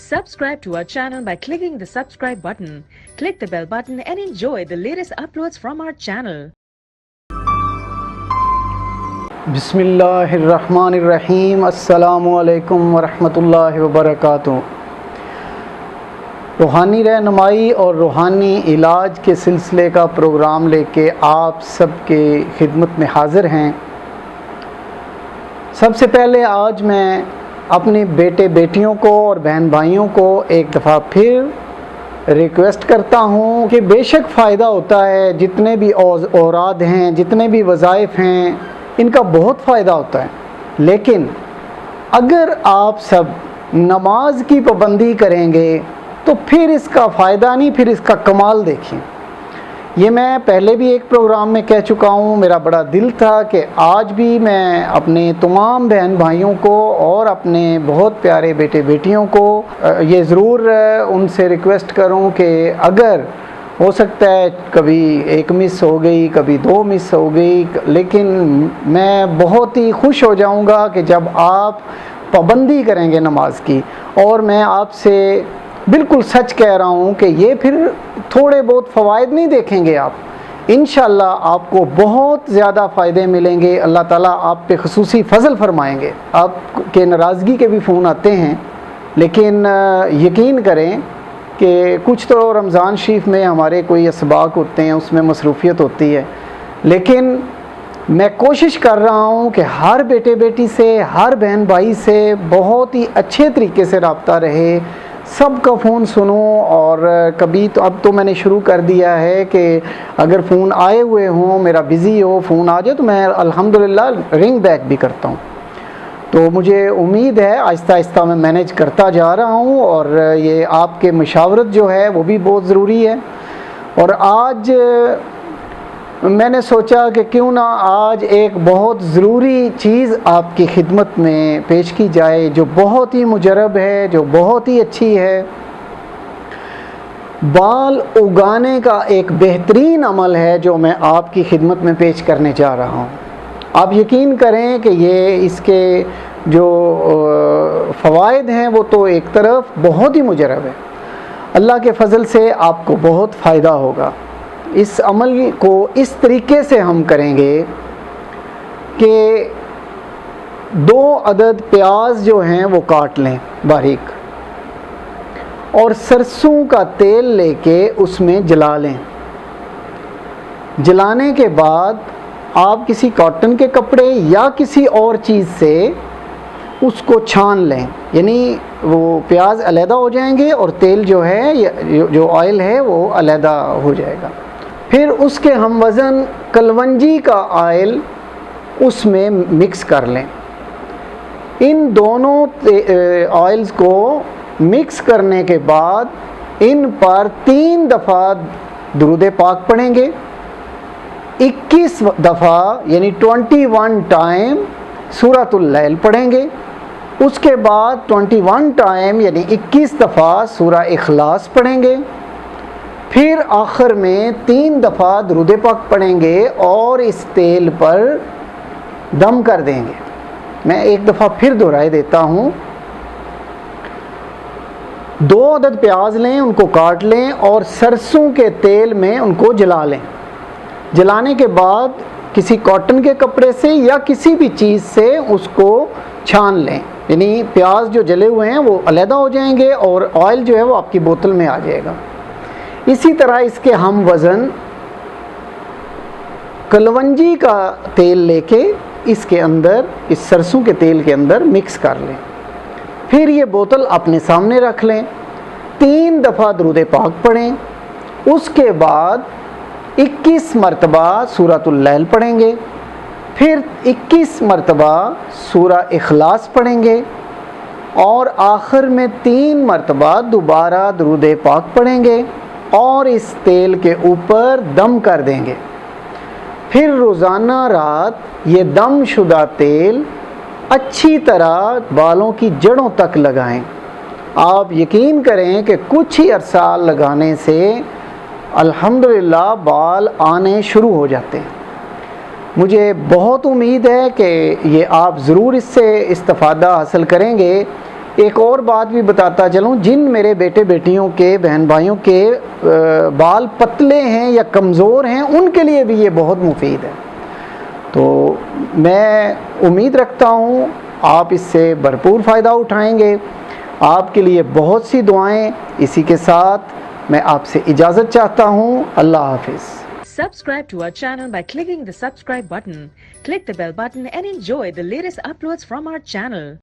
Subscribe to our channel by clicking the subscribe button. Click the bell button and enjoy the latest uploads from our channel. बिस्मिल्लाहिर्रहमानिर्रहीम। अस्सलामु अलैकुम वरहमतुल्लाहि वबरकातुहू। रूहानी रहनुमाई और रूहानी इलाज के सिलसिले का प्रोग्राम लेके आप सबके खिदमत में हाज़िर हैं। सबसे पहले आज मैं अपने बेटे बेटियों को और बहन भाइयों को एक दफ़ा फिर रिक्वेस्ट करता हूँ कि बेशक फ़ायदा होता है, जितने भी औराद हैं, जितने भी वज़ाइफ हैं, इनका बहुत फ़ायदा होता है। लेकिन अगर आप सब नमाज की पाबंदी करेंगे तो फिर इसका फ़ायदा नहीं, फिर इसका कमाल देखिए। ये मैं पहले भी एक प्रोग्राम में कह चुका हूँ। मेरा बड़ा दिल था कि आज भी मैं अपने तमाम बहन भाइयों को और अपने बहुत प्यारे बेटे बेटियों को ये ज़रूर उनसे रिक्वेस्ट करूँ कि अगर हो सकता है कभी एक मिस हो गई, कभी दो मिस हो गई, लेकिन मैं बहुत ही खुश हो जाऊँगा कि जब आप पाबंदी करेंगे नमाज की। और मैं आपसे बिल्कुल सच कह रहा हूँ कि ये फिर थोड़े बहुत फ़वाइद नहीं देखेंगे आप, इंशाअल्लाह आपको बहुत ज़्यादा फ़ायदे मिलेंगे। अल्लाह ताला आप पे ख़ुसूसी फ़ज़ल फ़रमाएंगे। आपके नाराज़गी के भी फ़ोन आते हैं, लेकिन यकीन करें कि कुछ तो रमज़ान शरीफ में हमारे कोई असबाक होते हैं, उसमें मसरूफ़ियत होती है, लेकिन मैं कोशिश कर रहा हूँ कि हर बेटे बेटी से, हर बहन भाई से बहुत ही अच्छे तरीके से रब्ता रहे, सबका फ़ोन सुनो। और कभी तो अब तो मैंने शुरू कर दिया है कि अगर फ़ोन आए हुए हों, मेरा बिज़ी हो, फ़ोन आ जाए तो मैं अल्हम्दुलिल्लाह रिंग बैक भी करता हूँ। तो मुझे उम्मीद है आहिस्ता आहिस्ता मैं मैनेज करता जा रहा हूँ, और ये आपके मशावरत जो है वो भी बहुत ज़रूरी है। और आज मैंने सोचा कि क्यों ना आज एक बहुत ज़रूरी चीज़ आपकी खिदमत में पेश की जाए, जो बहुत ही मुजरब है, जो बहुत ही अच्छी है। बाल उगाने का एक बेहतरीन अमल है जो मैं आपकी खिदमत में पेश करने जा रहा हूँ। आप यकीन करें कि ये इसके जो फ़वाइद हैं वो तो एक तरफ बहुत ही मुजरब है। अल्लाह के फ़ज़ल से आपको बहुत फ़ायदा होगा। इस अमल को इस तरीके से हम करेंगे कि 2 अदद प्याज जो हैं वो काट लें बारीक, और सरसों का तेल लेके उसमें जला लें। जलाने के बाद आप किसी कॉटन के कपड़े या किसी और चीज़ से उसको छान लें, यानी वो प्याज अलहदा हो जाएंगे और तेल जो है, जो ऑयल है, वो अलहदा हो जाएगा। फिर उसके हम वज़न कलवंजी का ऑयल उसमें मिक्स कर लें। इन दोनों ऑयल्स को मिक्स करने के बाद इन पर 3 दफ़ा दुरूद पाक पढ़ेंगे, 21 दफ़ा यानी 21 टाइम सूरतुल लैल पढ़ेंगे। उसके बाद 21 टाइम यानी 21 दफ़ा सूरा इखलास पढ़ेंगे। फिर आखिर में 3 दफ़ा दुरूद पाक पढ़ेंगे और इस तेल पर दम कर देंगे। मैं एक दफ़ा फिर दोहराए देता हूँ। 2 अदद प्याज लें, उनको काट लें और सरसों के तेल में उनको जला लें। जलाने के बाद किसी कॉटन के कपड़े से या किसी भी चीज़ से उसको छान लें, यानी प्याज जो जले हुए हैं वो अलहदा हो जाएंगे और ऑयल जो है वो आपकी बोतल में आ जाएगा। इसी तरह इसके हम वज़न कलवंजी का तेल लेके इसके अंदर, इस सरसों के तेल के अंदर मिक्स कर लें। फिर ये बोतल अपने सामने रख लें, 3 दफ़ा दुरूद पाक पढ़ें। उसके बाद 21 मरतबा सूरतुल लैल पढ़ेंगे, फिर 21 मरतबा सूरा इखलास पढ़ेंगे और आखिर में 3 मरतबा दोबारा दुरूद पाक पढ़ेंगे और इस तेल के ऊपर दम कर देंगे। फिर रोज़ाना रात ये दम शुदा तेल अच्छी तरह बालों की जड़ों तक लगाएं। आप यकीन करें कि कुछ ही अरसा लगाने से अल्हम्दुलिल्लाह बाल आने शुरू हो जाते हैं। मुझे बहुत उम्मीद है कि ये आप ज़रूर इससे इस्तिफ़ादा हासिल करेंगे। ایک اور بات بھی بتاتا چلوں، جن میرے بیٹے بیٹیوں کے بہن بھائیوں کے بال پتلے ہیں یا کمزور ہیں، ان کے لیے بھی یہ بہت مفید ہے۔ تو میں امید رکھتا ہوں آپ اس سے بھرپور فائدہ اٹھائیں گے۔ آپ کے لیے بہت سی دعائیں۔ اسی کے ساتھ میں آپ سے اجازت چاہتا ہوں۔ اللہ حافظ۔ Subscribe to our channel by clicking the subscribe button. Click the bell button and enjoy the latest uploads from our channel.